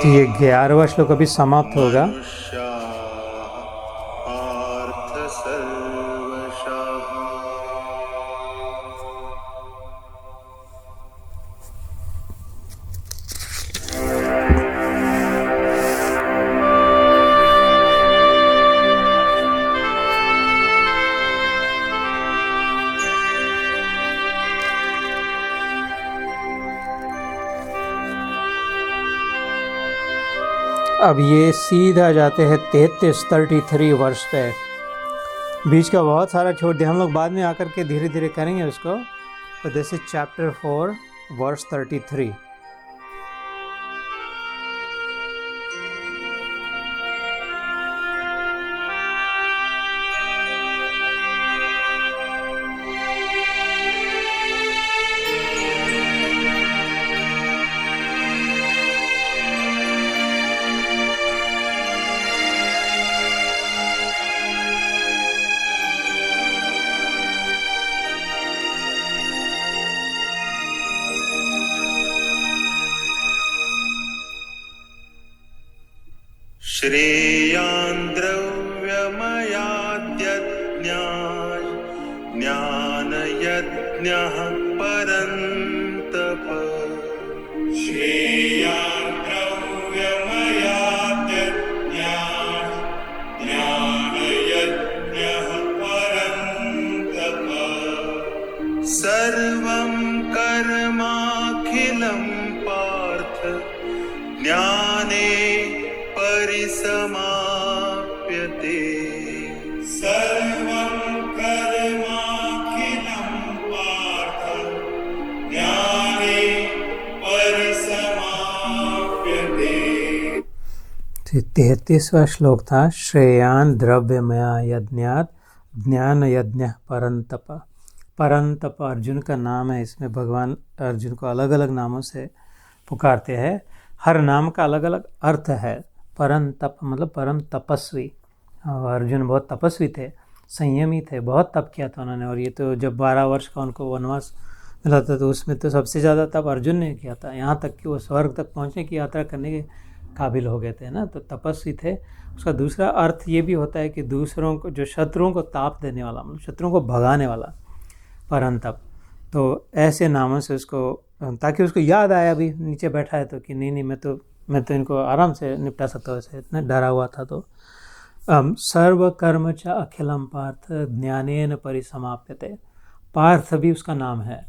ये 11वां श्लोक अभी समाप्त होगा। अब ये सीधा जाते हैं 33 वर्ष पे। बीच का बहुत सारा छोड़ दिया, हम लोग बाद में आकर के धीरे धीरे करेंगे उसको। तो दिस इज चैप्टर 4 वर्स 33। श्रेयान् द्रव्यमयाद्यज्ञान् ज्ञानयज्ञः परन्तप। श्रेयान् द्रव्यमयाद्यज्ञान् ज्ञानयज्ञः परन्तप। सर्वं कर्माखिलं पार्थ ज्ञाने परिसमाप्यते। सर्वं कर्माखिलं पार्थ ज्ञाने परिसमाप्यते। 33वां श्लोक था श्रेयान् द्रव्यमया यज्ञात् ज्ञान यज्ञ परंतप। परंतप अर्जुन का नाम है। इसमें भगवान अर्जुन को अलग अलग नामों से पुकारते हैं। हर नाम का अलग अलग अर्थ है। परम तप मतलब परम तपस्वी। और अर्जुन बहुत तपस्वी थे, संयमी थे, बहुत तप किया था उन्होंने। और ये तो जब 12 वर्ष का उनको वनवास मिला था तो उसमें तो सबसे ज़्यादा तप अर्जुन ने किया था, यहाँ तक कि वो स्वर्ग तक पहुँचने की यात्रा करने के काबिल हो गए थे ना। तो तपस्वी थे। उसका दूसरा अर्थ ये भी होता है कि दूसरों को, जो शत्रुओं को ताप देने वाला, मतलब शत्रुओं को भगाने वाला, परम तप। तो ऐसे नामों से उसको, ताकि उसको याद आया अभी नीचे बैठा है तो कि नहीं मैं तो इनको आराम से निपटा सकता हूँ, ऐसे इतना डरा हुआ था। तो सर्व कर्म च अखिलम पार्थ ज्ञानेन परिसमाप्यते। पार्थ भी उसका नाम है,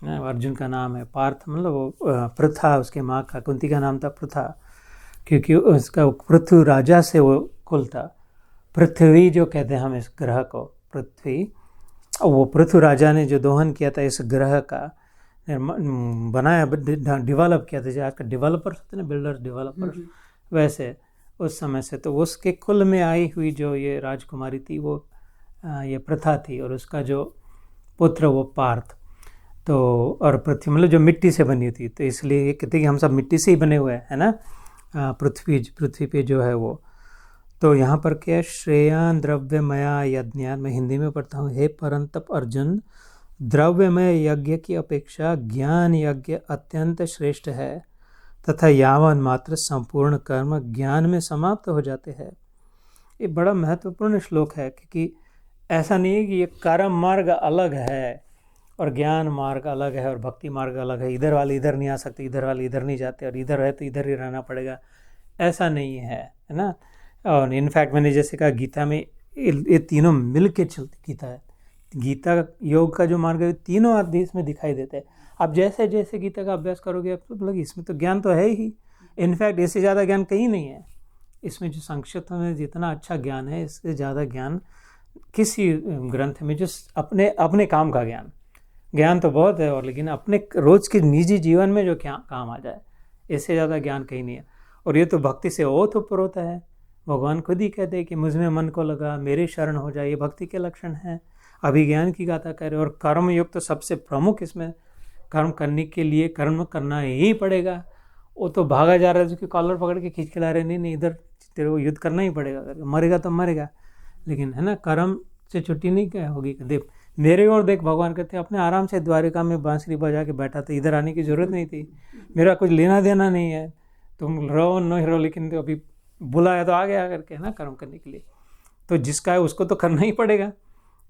अर्जुन का नाम है पार्थ। मतलब वो प्रथा, उसके माँ का, कुंती का नाम था प्रथा, क्योंकि उसका पृथ्वी राजा से वो कुल था। पृथ्वी जो कहते हैं हम इस ग्रह को, पृथ्वी, वो पृथ्वी राजा ने जो दोहन किया था इस ग्रह का, बनाया, डेवलप किया था। जो आज का डेवलपर्स होते हैं ना, बिल्डर्स, डेवलपर्स, वैसे उस समय से तो उसके कुल में आई हुई जो ये राजकुमारी थी वो ये प्रथा थी। और उसका जो पुत्र वो पार्थ। तो और पृथ्वी मतलब जो मिट्टी से बनी थी, तो इसलिए ये कहते हैं कि हम सब मिट्टी से ही बने हुए हैं, है ना। पृथ्वी पे जो है वो। तो यहाँ पर क्या है, श्रेयान् द्रव्यमया यज्ञान, मैं हिंदी में पढ़ता हूँ। हे परंतप अर्जुन, द्रव्यमय यज्ञ की अपेक्षा ज्ञान यज्ञ अत्यंत श्रेष्ठ है तथा यावन मात्र संपूर्ण कर्म ज्ञान में समाप्त हो जाते हैं। ये बड़ा महत्वपूर्ण श्लोक है, क्योंकि ऐसा नहीं है कि ये कर्म मार्ग अलग है और ज्ञान मार्ग अलग है और भक्ति मार्ग अलग है। इधर वाले इधर नहीं आ सकते, इधर वाले इधर नहीं जाते, और इधर है तो इधर ही रहना पड़ेगा, ऐसा नहीं है ना। और इनफैक्ट मैंने जैसे कहा, गीता में ये तीनों मिल के चलती गीता है। गीता योग का जो मार्ग है तीनों आदेश में दिखाई देते हैं। आप जैसे जैसे गीता का अभ्यास करोगे आप तो मतलब इसमें तो ज्ञान तो है ही। इनफैक्ट इससे ज़्यादा ज्ञान कहीं नहीं है। इसमें जो संक्षिप्त में जितना अच्छा ज्ञान है, इससे ज़्यादा ज्ञान किसी ग्रंथ में, जो अपने काम का ज्ञान तो बहुत है, और लेकिन अपने रोज़ के निजी जीवन में जो क्या काम आ जाए, इससे ज़्यादा ज्ञान कहीं नहीं है। और ये तो भक्ति से ओत ऊपर होता है। भगवान खुद ही कहते हैं कि मुझ में मन को लगा, मेरे शरण हो जाए, ये भक्ति के लक्षण हैं। अभिज्ञान की गाथा करे। और कर्म योग तो सबसे प्रमुख, इसमें कर्म करने के लिए कर्म करना ही पड़ेगा। वो तो भागा जा रहा है, उसकी कॉलर पकड़ के खींच के ला रहे, नहीं इधर तेरे को युद्ध करना ही पड़ेगा, मरेगा तो मरेगा। लेकिन है ना, कर्म से छुट्टी नहीं क्या होगी। देख मेरे और देख, भगवान कहते हैं अपने आराम से द्वारिका में बांसुरी बजा के बैठा था, इधर आने की ज़रूरत नहीं थी, मेरा कुछ लेना देना नहीं है। तुम रहो नहीं रहो, लेकिन तो अभी बुलाया तो आ गया करके, है ना, कर्म करने के लिए। तो जिसका है उसको तो करना ही पड़ेगा,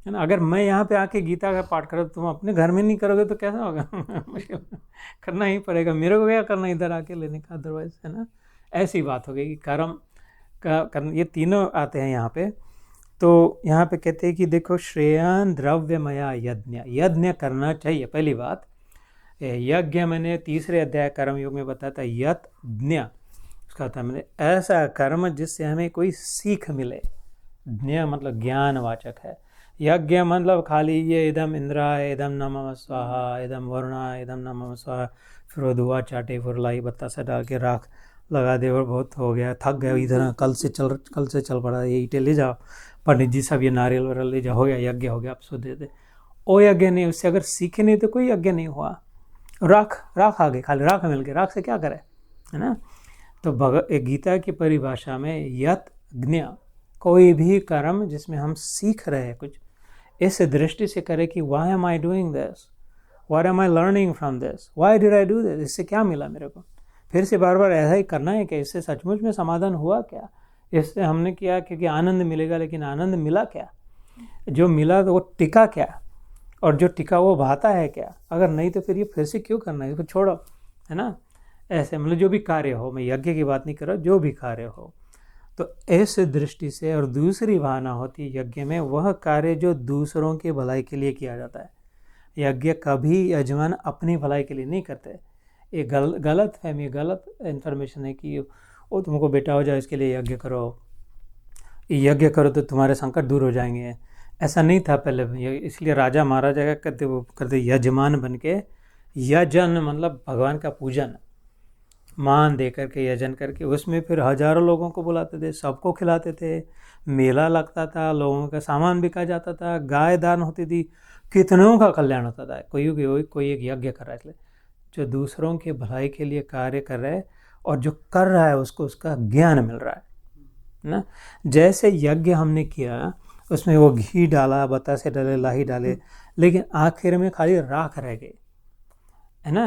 है ना। अगर मैं यहाँ पे आके गीता का पाठ करूँ, तुम अपने घर में नहीं करोगे तो कैसा होगा? करना ही पड़ेगा, मेरे को क्या करना इधर आके लेने का, अदरवाइज, है ना। ऐसी बात हो गई कि कर्म का ये तीनों आते हैं यहाँ पे। तो यहाँ पे कहते हैं कि देखो, श्रेयान द्रव्यमया यज्ञ, यज्ञ करना चाहिए। पहली बात, यज्ञ मैंने तीसरे अध्याय कर्मयोग में बताया था, यत ज्ञ, उसका था मैंने ऐसा कर्म जिससे हमें कोई सीख मिले। ज्ञ मतलब ज्ञानवाचक है। यज्ञ मतलब खाली ये इदम इंद्राय, इदम नमः स्वाहा, इदम वरुणाय, इदम नमः स्वाहा, फिर वो धुआं चाटे, फिर लाई बतासा डाल के राख लगा दे और बहुत हो गया, थक गए, इधर कल से चल पड़ा, ये ईंटें ले जाओ, पंडित जी सब ये नारियल वारियल ले जाओ, हो गया यज्ञ, हो गया, आप सो दे दे। ओ यज्ञ नहीं, उससे अगर सीखे नहीं तो कोई यज्ञ नहीं हुआ। राख आ गई, खाली राख मिल गई, राख से क्या करे, है ना। तो गीता की परिभाषा में यत ज्ञ, कोई भी कर्म जिसमें हम सीख रहे हैं कुछ, इस दृष्टि से करें कि why am I doing this, what am I learning from this, why did I do this, इससे क्या मिला मेरे को, फिर से बार बार ऐसा ही करना है कि इससे सचमुच में समाधान हुआ क्या, इससे हमने किया क्योंकि आनंद मिलेगा, लेकिन आनंद मिला क्या, जो मिला तो वो टिका क्या, और जो टिका वो भाता है क्या, अगर नहीं तो फिर ये फिर से क्यों करना है, इसको छोड़ो, है ना। ऐसे मतलब जो भी कार्य हो, मैं यज्ञ की बात नहीं कर रहा, जो भी कार्य हो, तो इस दृष्टि से। और दूसरी भावना होती है यज्ञ में, वह कार्य जो दूसरों की भलाई के लिए किया जाता है। यज्ञ कभी यजमान अपनी भलाई के लिए नहीं करते। ये गलत फहमी, गलत इन्फॉर्मेशन है कि वो तुमको बेटा हो जाए इसके लिए यज्ञ करो, यज्ञ करो तो तुम्हारे संकट दूर हो जाएंगे। ऐसा नहीं था पहले, इसलिए राजा महाराजा क्या करते यजमान बन के, यजन मतलब भगवान का पूजन, मान दे करके यजन करके, उसमें फिर हजारों लोगों को बुलाते थे, सबको खिलाते थे, मेला लगता था, लोगों का सामान बिका जाता था, गाय दान होती थी, कितनों का कल्याण होता था। कोई एक यज्ञ कर रहा है, इसलिए जो दूसरों के भलाई के लिए कार्य कर रहा है और जो कर रहा है उसको उसका ज्ञान मिल रहा है ना। जैसे यज्ञ हमने किया, उसमें वो घी डाला, बतासे डाले, लाही डाले, लेकिन आखिर में खाली राख रह गई, है ना।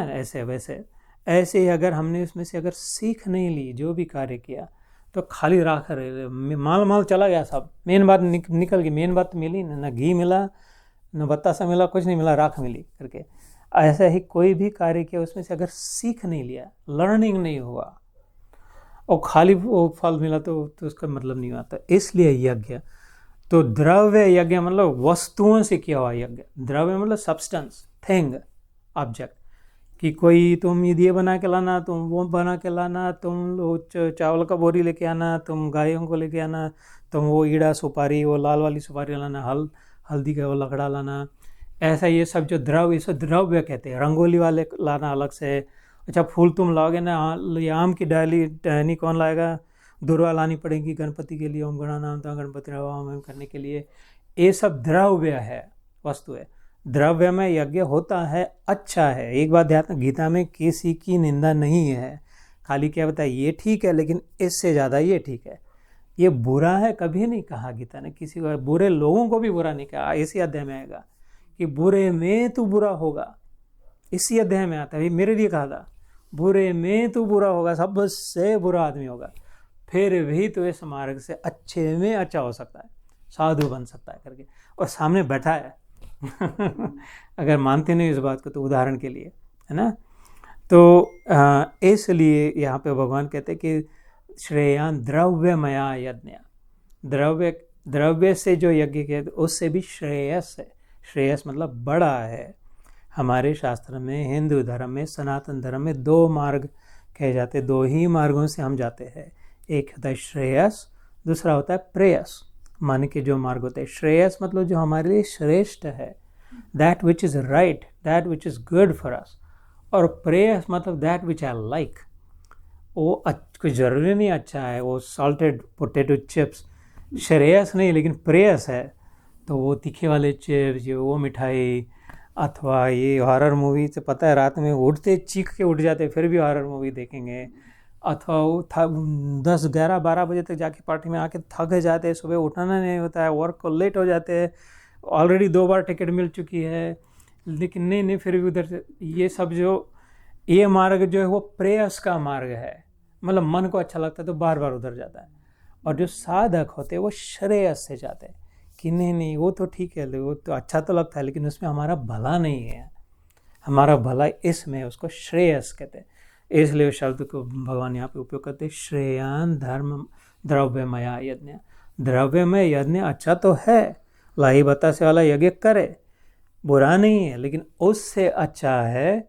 ऐसे ही अगर हमने उसमें से अगर सीख नहीं ली, जो भी कार्य किया, तो खाली राख रहे, माल चला गया सब, मेन बात निकल गई, मेन बात मिली ना घी मिला, न बतासा मिला, कुछ नहीं मिला, राख मिली करके। ऐसा ही कोई भी कार्य किया, उसमें से अगर सीख नहीं लिया, लर्निंग नहीं हुआ, और खाली वो फल मिला तो उसका मतलब नहीं आता। इसलिए यज्ञ तो द्रव्य यज्ञ मतलब वस्तुओं से किया हुआ यज्ञ। द्रव्य मतलब सब्सटेंस, थिंग, ऑब्जेक्ट, कि कोई तुम ये बना के लाना, तुम वो बना के लाना, तुम चावल का बोरी लेके आना, तुम गायों को लेके आना, तुम वो ईड़ा सुपारी, वो लाल वाली सुपारी लाना, हल्दी का वो लकड़ा लाना, ऐसा ये सब जो द्रव्य, इसे द्रव्य कहते हैं। रंगोली वाले लाना अलग से, अच्छा फूल तुम लाओगे ना, आम की टहनी कौन लाएगा, दुर्वा लानी पड़ेगी गणपति के लिए, ओम गणानाम त्वा गणपति हवामहे करने के लिए, ये सब द्रव्य है, वस्तु है। द्रव्य में यज्ञ होता है, अच्छा है। एक बात ध्यान, गीता में किसी की निंदा नहीं है, खाली क्या बताया, ये ठीक है लेकिन इससे ज़्यादा ये ठीक है, ये बुरा है कभी नहीं कहा गीता ने किसी को, बुरे लोगों को भी बुरा नहीं कहा। इसी अध्याय में आएगा कि बुरे में तू बुरा होगा, इसी अध्याय में आता है, मेरे लिए कहा था, बुरे में तू बुरा होगा, सबसे बुरा आदमी होगा, फिर भी तो इस मार्ग से अच्छे में अच्छा हो सकता है, साधु बन सकता है करके, और सामने बैठा है। अगर मानते नहीं इस बात को तो उदाहरण के लिए, है ना। तो इसलिए यहाँ पे भगवान कहते हैं कि श्रेयान द्रव्यमया यज्ञ, द्रव्य से जो यज्ञ किया उससे भी श्रेयस है। श्रेयस मतलब बड़ा है। हमारे शास्त्र में, हिंदू धर्म में, सनातन धर्म में दो मार्ग कहे जाते, दो ही मार्गों से हम जाते हैं। एक होता है श्रेयस, दूसरा होता है प्रेयस। मन के जो मार्ग होते हैं, श्रेयस मतलब जो हमारे लिए श्रेष्ठ है, that which is right, that which is good for us. और प्रेयस मतलब दैट विच आई लाइक, वो कुछ ज़रूरी नहीं अच्छा है, वो सॉल्टेड पोटैटो चिप्स श्रेयस नहीं, लेकिन प्रेयस है तो वो तीखे वाले चिप्स, वो मिठाई, अथवा ये हॉरर मूवी से पता है रात में उठते चीख के उठ जाते, फिर भी हॉरर मूवी देखेंगे, अथवा वो 10, 11, 12 बजे तक जाके पार्टी में आके थक जाते हैं, सुबह उठाना नहीं होता है, वर्क को लेट हो जाते हैं, ऑलरेडी 2 बार टिकट मिल चुकी है, लेकिन नहीं फिर भी उधर से ये सब जो ये मार्ग जो है वो प्रेयस का मार्ग है। मतलब मन को अच्छा लगता है तो बार बार उधर जाता है। और जो साधक होते हैं वो श्रेयस से जाते हैं कि नहीं वो तो ठीक है, वो तो अच्छा तो लगता है, लेकिन उसमें हमारा भला नहीं है, हमारा भला इसमें, उसको श्रेयस कहते हैं। इसलिए उस शब्द को भगवान यहाँ पे उपयोग करते हैं, श्रेयान धर्म द्रव्यमया यज्ञ। द्रव्यमय यज्ञ अच्छा तो है, लाई बतासे वाला यज्ञ करे, बुरा नहीं है, लेकिन उससे अच्छा है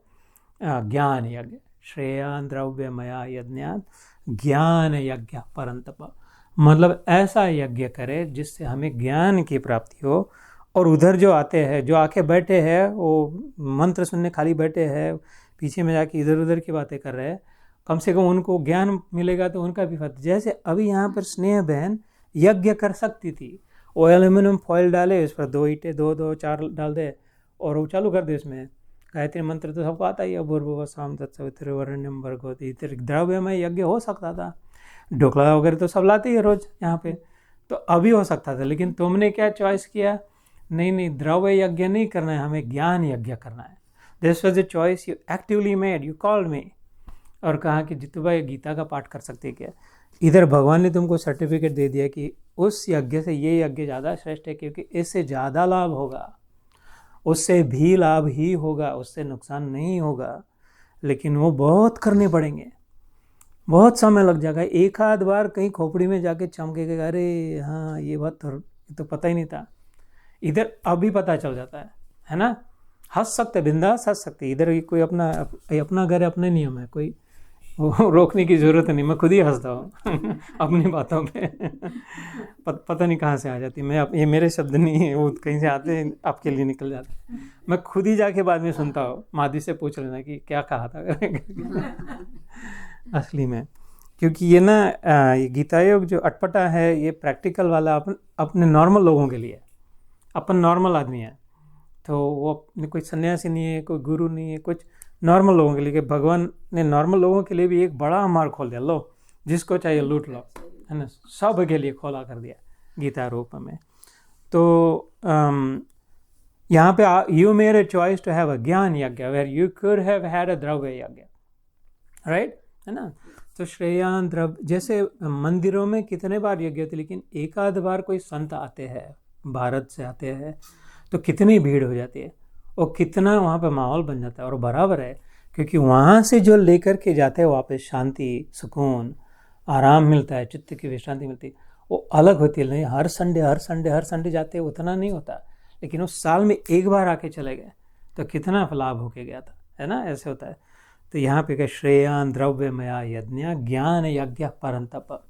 ज्ञान यज्ञ। श्रेयान द्रव्यमया यज्ञात ज्ञान यज्ञ परंतप। मतलब ऐसा यज्ञ करे जिससे हमें ज्ञान की प्राप्ति हो। और उधर जो आते हैं, जो आके बैठे हैं, वो मंत्र सुनने खाली बैठे हैं, पीछे में जाके इधर उधर की बातें कर रहे हैं, कम से कम उनको ज्ञान मिलेगा तो उनका भी फर्ज। जैसे अभी यहाँ पर स्नेह बहन यज्ञ कर सकती थी, वो एल्यूमिनियम फॉइल डाले, उस पर 2 ईंटें 2-4 डाल दे और वो चालू कर दे। उसमें गायत्री मंत्र तो सबको आता ही है, भूर्भुवः स्वः तत्सवितुर्वरेण्यं भर्गो। इधर द्रव्य में यज्ञ हो सकता था, ढोकला वगैरह तो सब लाते ही है रोज यहाँ पे, तो अभी हो सकता था। लेकिन तुमने क्या चॉइस किया, नहीं द्रव्य यज्ञ नहीं करना है, हमें ज्ञान यज्ञ करना है। This was a choice you actively made, you called me, और कहा कि जितु भाई गीता का पाठ कर सकते क्या। इधर भगवान ने तुमको सर्टिफिकेट दे दिया कि उस यज्ञ से ये यज्ञ ज़्यादा श्रेष्ठ है, क्योंकि इससे ज़्यादा लाभ होगा, उससे भी लाभ ही होगा, उससे नुकसान नहीं होगा, लेकिन वो बहुत करने पड़ेंगे, बहुत समय लग जाएगा। एक आध बार कहीं खोपड़ी में जाके चमकेगा, अरे हाँ ये बात तो पता ही नहीं था, इधर अभी पता चल जाता है ना। हंस सकते, बिंदास हंस सकते, इधर कोई अपना घर है, अपने नियम है, कोई रोकने की ज़रूरत नहीं, मैं खुद ही हंसता हूँ अपनी बातों पे पता नहीं कहाँ से आ जाती, ये मेरे शब्द नहीं है, वो कहीं से आते हैं, आपके लिए निकल जाते हैं। मैं खुद ही जाके बाद में सुनता हूँ, मादी से पूछ लेना कि क्या कहा था असली में। क्योंकि ये ना ये गीता योग जो अटपटा है, ये प्रैक्टिकल वाला अपने नॉर्मल लोगों के लिए, अपन नॉर्मल आदमी है, तो वो कोई सन्यासी नहीं है, कोई गुरु नहीं है, कुछ नॉर्मल लोगों के लिए। कि भगवान ने नॉर्मल लोगों के लिए भी एक बड़ा मार्ग खोल दिया, लो जिसको चाहिए लूट लो, है ना, सब के लिए खोला कर दिया गीता रूप में। तो यहाँ पे you made a choice to have a gyan yagya where you could have had a dravya yagya, right, है ना। तो श्रेयान द्रव्य, जैसे मंदिरों में कितने बार यज्ञ होते, लेकिन एक आध बार कोई संत आते हैं, भारत से आते हैं, तो कितनी भीड़ हो जाती है और कितना वहाँ पे माहौल बन जाता है। और बराबर है, क्योंकि वहाँ से जो लेकर के जाते हैं वापस शांति, सुकून, आराम मिलता है, चित्त की विश्रांति मिलती है, वो अलग होती है। नहीं हर संडे जाते उतना नहीं होता, लेकिन उस साल में एक बार आके चले गए तो कितना लाभ होके गया था, है ना, ऐसे होता है। तो यहाँ पे क्या, श्रेयान द्रव्यमया यज्ञ ज्ञान यज्ञ परंतप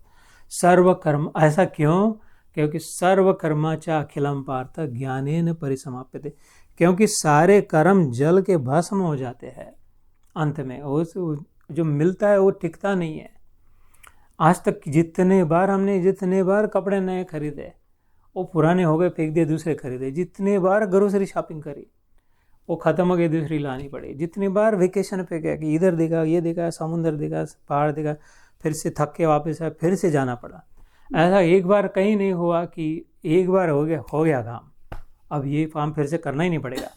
सर्वकर्म। ऐसा क्यों, क्योंकि सर्वकर्माचा अखिलम पार्थ ज्ञानेन परिसमाप्यते, क्योंकि सारे कर्म जल के भस्म हो जाते हैं अंत में, उस जो मिलता है वो टिकता नहीं है। आज तक जितने बार कपड़े नए खरीदे, वो पुराने हो गए, फेंक दिए, दूसरे खरीदे। जितने बार ग्रोसरी शॉपिंग करी, वो ख़त्म हो गई, दूसरी लानी पड़ी। जितनी बार वेकेशन पे गया कि इधर देखा, ये देखा, समुद्र देखा, पहाड़ देखा, फिर से थक के वापस आया, फिर से जाना पड़ा। ऐसा एक बार कहीं नहीं हुआ कि एक बार हो गया काम, अब ये काम फिर से करना ही नहीं पड़ेगा,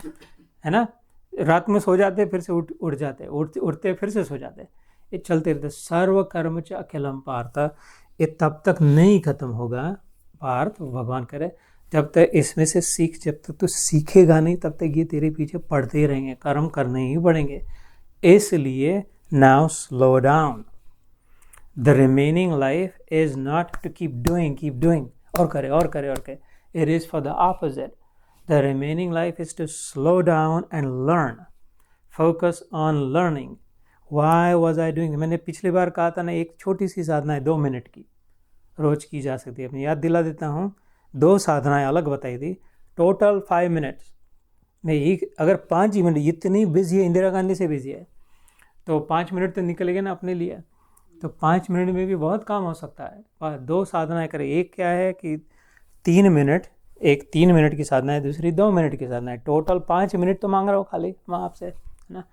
है ना। रात में सो जाते, फिर से उठ जाते, उठते फिर से सो जाते, ये चलते रहते। सर्व कर्म च अखिलम पार्थ, ये तब तक नहीं खत्म होगा पार्थ, भगवान करे, जब तक इसमें से जब तक तू सीखेगा नहीं, तब तक ये तेरे पीछे पड़ते ही रहेंगे, कर्म करने ही पड़ेंगे। इसलिए now slow down, the remaining life is not to keep doing और करे, it is for the opposite. The remaining life is to slow down and learn, focus on learning. Why was I doing, मैंने पिछली बार कहा था ना, एक छोटी सी साधना है 2 मिनट की, रोज की जा सकती है। अपनी याद दिला देता हूँ, 2 साधनाएं अलग बताई थी, टोटल 5 मिनट्स में ही। अगर 5 ही मिनट, इतनी बिजी है, इंदिरा गांधी से बिजी है, तो 5 मिनट तो निकलेंगे ना अपने लिए। तो 5 मिनट में भी बहुत काम हो सकता है। 2 साधनाएं करें, एक क्या है कि 3 मिनट, एक 3 मिनट की साधना है, दूसरी 2 मिनट की साधना है। टोटल 5 मिनट तो मांग रहा हो खाली मैं आपसे, है ना।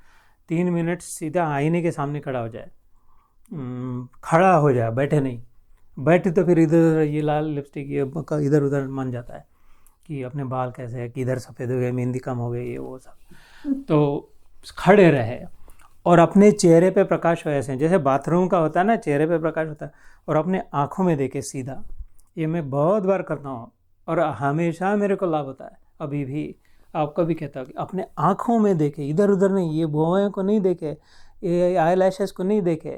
3 मिनट सीधा आईने के सामने खड़ा हो जाए, खड़ा हो जाए, बैठे नहीं। बैठे तो फिर इधर ये लाल लिपस्टिक ये इधर उधर मन जाता है कि अपने बाल कैसे है, कि इधर सफ़ेद हो गए, मेहंदी कम हो गई, ये वो सब। तो खड़े रहे और अपने चेहरे पे प्रकाश हो ऐसे, जैसे बाथरूम का होता है ना, चेहरे पे प्रकाश होता है, और अपने आँखों में देखे सीधा। ये मैं बहुत बार करता हूँ और हमेशा मेरे को लाभ होता है। अभी भी आपको भी कहता हूँ कि अपने आँखों में देखे, इधर उधर नहीं, ये भौहें को नहीं देखे, ये आई लैशेस को नहीं देखे,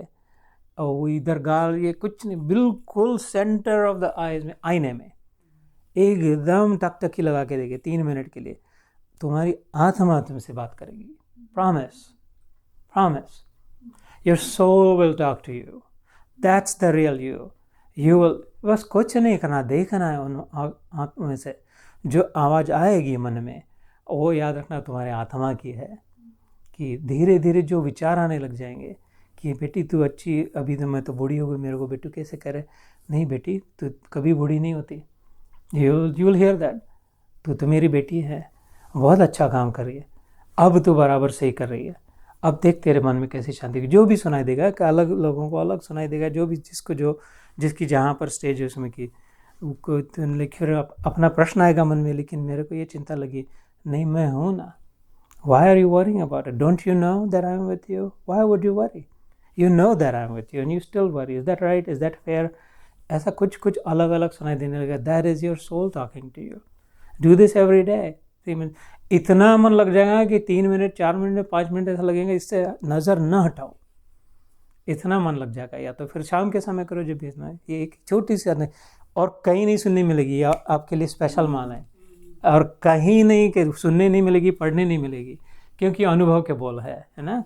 और वो इधर गाल, ये कुछ नहीं, बिल्कुल सेंटर ऑफ द आईज में, आईने में एकदम टकटकी लगा के देखे 3 मिनट के लिए। तुम्हारी आत्मा तुमसे बात करेगी। Promise, promise. Your soul will talk to you. That's the real you. You will, बस कुछ नहीं करना, देखना है उन आत्मा में से जो आवाज़ आएगी मन में, वो याद रखना तुम्हारे आत्मा की है। कि धीरे धीरे जो विचार आने लग जाएंगे कि बेटी तू अच्छी, अभी तो मैं तो बूढ़ी हो गई, मेरे को बेटू कैसे करे। नहीं बेटी, तू कभी बूढ़ी नहीं होती। यू विल हियर दैट, तू तो मेरी बेटी है, बहुत अच्छा काम कर रही है, अब तू बराबर सही कर रही है। अब देख तेरे मन में कैसी शांति, जो भी सुनाई देगा, कि अलग लोगों को अलग सुनाई देगा, जो भी जिसको जो जिसकी जहाँ पर स्टेज है उसमें की फिर अपना प्रश्न आएगा मन में, लेकिन मेरे को ये चिंता लगी, नहीं मैं हूँ ना। Why are you worrying about it? Don't you know that I am with you? Why would you worry? You know that I am with you and you still worry. Is that right? Is that fair? ऐसा कुछ कुछ अलग अलग सुनाई देने लगा। That is your soul talking to you. Do this every day. 3 minute, इतना मन लग जाएगा कि 3 मिनट, 4 मिनट, 5 मिनट ऐसा लगेगा, इससे नज़र न हटाओ, इतना मन लग जाएगा। या तो फिर शाम के समय करो जब भेजना है। ये एक छोटी सी आदत, और कहीं नहीं सुनने मिलेगी, या आपके लिए स्पेशल माल है, और कहीं नहीं कि सुनने नहीं मिलेगी, पढ़ने नहीं मिलेगी, क्योंकि अनुभव के बोल है ना।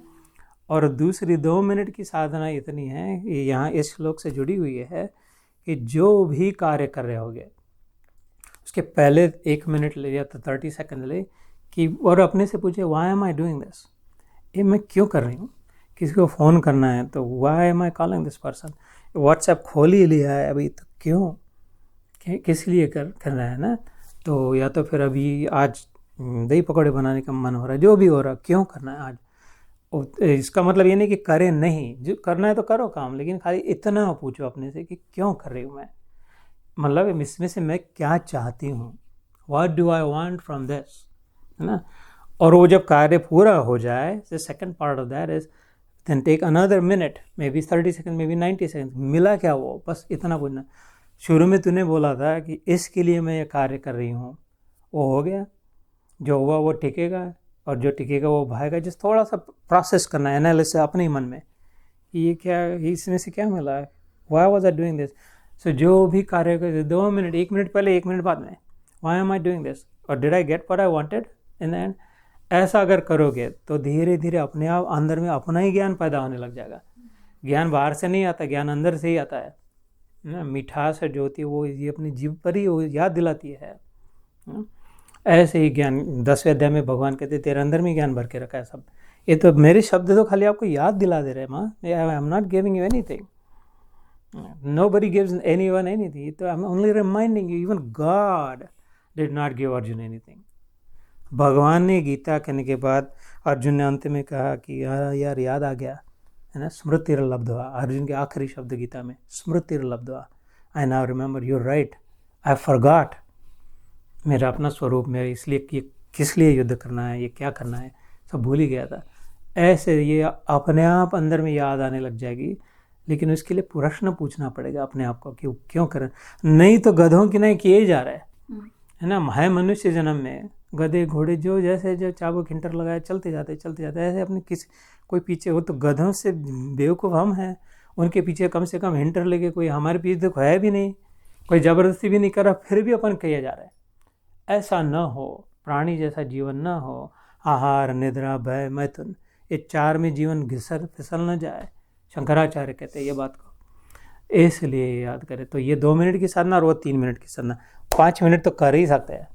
और दूसरी 2 मिनट की साधना इतनी है, ये यहाँ इस श्लोक से जुड़ी हुई है कि जो भी कार्य कर रहे होगे उसके पहले 1 मिनट ले या तो 30 सेकंड ले, कि और अपने से पूछे why am I doing this, ये मैं क्यों कर रही हूँ। किसी को फ़ोन करना है तो why am I calling this person, WhatsApp खोल ही लिया है अभी तो क्यों, किस लिए कर रहा है ना। तो या तो फिर अभी आज दही पकौड़े बनाने का मन हो रहा है, जो भी हो रहा है, क्यों करना है आज। इसका मतलब ये नहीं कि करें नहीं, जो करना है तो करो काम, लेकिन खाली इतना पूछो अपने से कि क्यों कर रही हूँ मैं, मतलब इसमें से मैं क्या चाहती हूँ, what do I want from this, है ना। और वो जब कार्य पूरा हो जाए, the second part of that is then take another minute, maybe 30 second, maybe 90 second, मिला क्या वो, बस इतना पूछना। शुरू में तूने बोला था कि इसके लिए मैं ये कार्य कर रही हूँ, वो हो गया, जो हुआ वो टिकेगा, और जो टिकेगा वो भाएगा। जिस थोड़ा सा प्रोसेस करना है, एनालिसिस अपने ही मन में, ये क्या, इसमें से क्या मिला है, why was I doing this. So जो भी कार्य कर, 2 मिनट, 1 मिनट पहले, 1 मिनट बाद में, why am I doing this, और did I get what I wanted in the end. ऐसा अगर करोगे तो धीरे धीरे अपने आप अंदर में अपना ही ज्ञान पैदा होने लग जाएगा। ज्ञान बाहर से नहीं आता, ज्ञान अंदर से ही आता है ना। मिठास है जो होती है वो ये अपनी जीभ पर ही वो याद दिलाती है ना? ऐसे ही ज्ञान 10वें अध्याय में भगवान कहते तेरे अंदर में ज्ञान भर के रखा है सब। ये तो मेरे शब्द तो खाली आपको याद दिला दे रहे हैं माँ, I am not giving you anything, nobody gives anyone anything, तो I am only reminding you, even God did not give Arjun anything. भगवान ने गीता कहने के बाद अर्जुन ने अंत में कहा कि यार याद आ गया है ना, स्मृतिर्लब्ध्वा, अर्जुन के आखिरी शब्द गीता में स्मृतिर्लब्ध्वा, I now remember, you right, I forgot, मेरा अपना स्वरूप, मेरा इसलिए कि किस लिए युद्ध करना है, ये क्या करना है, सब भूल ही गया था। ऐसे ये अपने आप अंदर में याद आने लग जाएगी, लेकिन उसके लिए प्रश्न पूछना पड़ेगा अपने आप को कि वो क्यों करें। नहीं तो गधों की नहीं किए जा रहा है ना। है मनुष्य जन्म में गधे घोड़े जो जैसे जो चाबुक हिंटर लगाए चलते जाते ऐसे अपने किसी कोई पीछे हो, तो गधों से बेवकूफ़ हम हैं, उनके पीछे कम से कम हिंटर लेके, कोई हमारे पीछे देखो है भी नहीं, कोई ज़बरदस्ती भी नहीं कर रहा, फिर भी अपन किया जा रहा है। ऐसा न हो, प्राणी जैसा जीवन न हो, आहार निद्रा भय मैथुन, ये 4 में जीवन घिसल फिसल न जाए। शंकराचार्य कहते हैं ये बात को, इसलिए याद करें। तो ये 2 मिनट की साधना और वो 3 मिनट की साधना, 5 मिनट तो कर ही सकते हैं,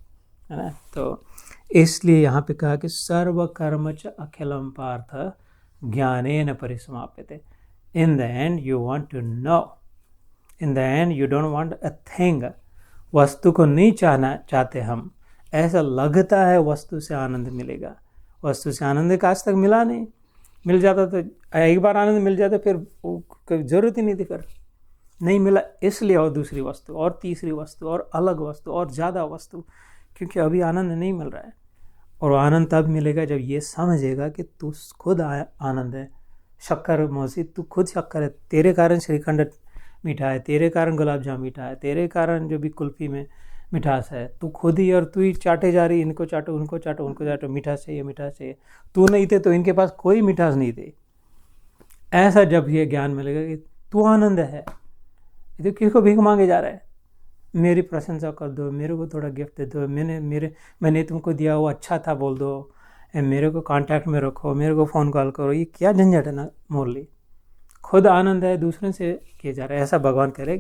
है ना। तो इसलिए यहाँ पे कहा कि सर्व कर्म च अखिलम पार्थ ज्ञानेन परिसमाप्यते। In the end you want to know, in the end you don't want a thing, वस्तु को नहीं चाहते हम, ऐसा लगता है वस्तु से आनंद मिलेगा। वस्तु से आनंद का आज तक मिला नहीं, मिल जाता तो एक बार आनंद मिल जाता फिर ज़रूरत ही नहीं थी, फिर नहीं मिला इसलिए और दूसरी वस्तु और तीसरी वस्तु और अलग वस्तु और ज़्यादा वस्तु, क्योंकि अभी आनंद नहीं मिल रहा है। और आनंद तब मिलेगा जब ये समझेगा कि तू खुद आनंद है, शक्कर मौसी, तू खुद शक्कर है, तेरे कारण श्रीखंड मीठा है, तेरे कारण गुलाब जाम मीठा है, तेरे कारण जो भी कुल्फी में मिठास है, तू खुद ही, और तू ही चाटे जा रही, इनको चाटो उनको चाटो उनको चाटो, मिठास चाहिए मिठास चाहिए, तू नहीं थे तो इनके पास कोई मिठास नहीं थे। ऐसा जब ये ज्ञान मिलेगा कि तू आनंद है, ये तो किसको भीख मांगे जा रहा है, मेरी प्रशंसा कर दो, मेरे को थोड़ा गिफ्ट दे दो, मैंने तुमको दिया वो अच्छा था बोल दो, मेरे को कांटेक्ट में रखो, मेरे को फ़ोन कॉल करो, ये क्या झंझट है ना मुरली। खुद आनंद है, दूसरे से किए जा रहा है। ऐसा भगवान करे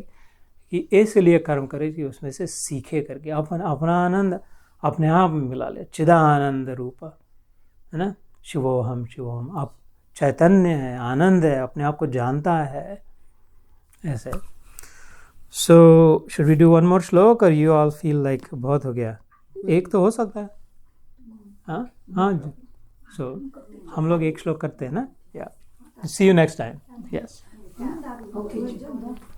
कि इसलिए कर्म करे कि उसमें से सीखे करके अपना आनंद अपने आप में मिला ले। चिदानंद रूप है ना, शिवोहम, आप चैतन्य है, आनंद है, अपने आप को जानता है, ऐसे। So should we do one more shloka, और यू ऑल फील लाइक बहुत हो गया? एक तो हो सकता है, हाँ हाँ। सो हम लोग एक श्लोक करते हैं ना, या see you next time. Yes, okay.